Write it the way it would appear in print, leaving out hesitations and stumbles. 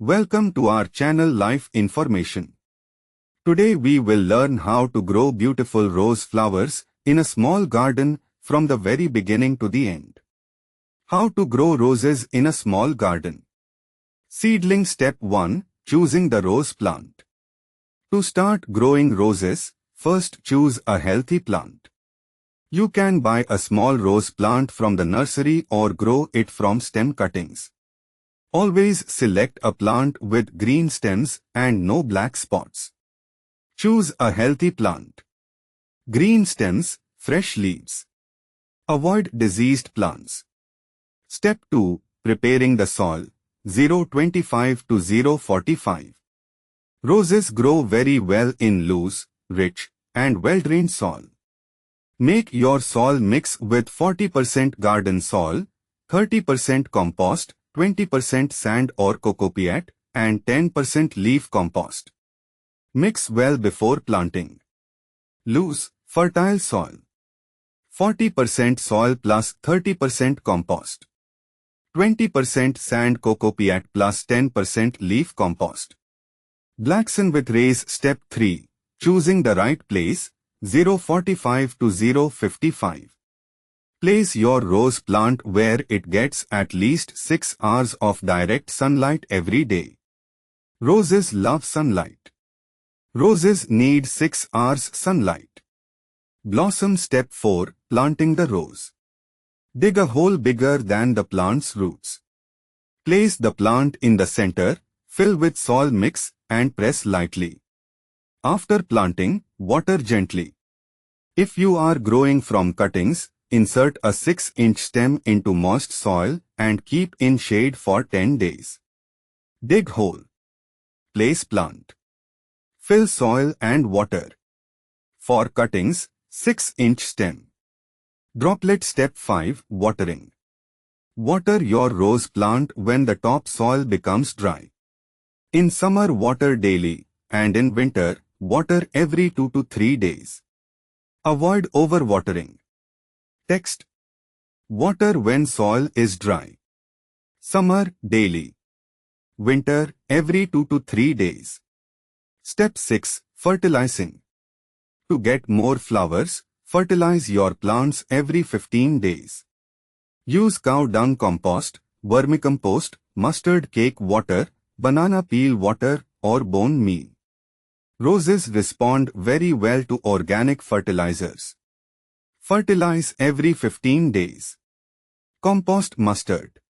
Welcome to our channel Life Information. Today we will learn how to grow beautiful rose flowers in a small garden from the very beginning to the end. How to grow roses in a small garden. Seedling Step 1. Choosing the rose plant. To start growing roses, first choose a healthy plant. You can buy a small rose plant from the nursery or grow it from stem cuttings. Always select a plant with green stems and no black spots. Choose a healthy plant. Green stems, fresh leaves. Avoid diseased plants. Step 2. Preparing the soil. 0.25 to 0.45. Roses grow very well in loose, rich, and well-drained soil. Make your soil mix with 40% garden soil, 30% compost, 20% sand or cocopeat, and 10% leaf compost. Mix well before planting. Loose, fertile soil. 40% soil plus 30% compost. 20% sand cocopeat plus 10% leaf compost. Blackson with raise. Step 3. Choosing the right place. 0.45 to 0.55. Place your rose plant where it gets at least 6 hours of direct sunlight every day. Roses love sunlight. Roses need 6 hours sunlight. Blossom. Step 4. Planting the rose. Dig a hole bigger than the plant's roots. Place the plant in the center, fill with soil mix and press lightly. After planting, water gently. If you are growing from cuttings, insert a 6-inch stem into moist soil and keep in shade for 10 days. Dig hole. Place plant. Fill soil and water. For cuttings, 6-inch stem. Droplet. Step 5. Watering. Water your rose plant when the top soil becomes dry. In summer, water daily, and in winter, water every 2 to 3 days. Avoid overwatering. Text. Water when soil is dry. Summer, daily. Winter, every 2 to 3 days. Step 6. Fertilizing. To get more flowers, fertilize your plants every 15 days. Use cow dung compost, vermicompost, mustard cake water, banana peel water, or bone meal. Roses respond very well to organic fertilizers. Fertilize every 15 days. Compost mustard.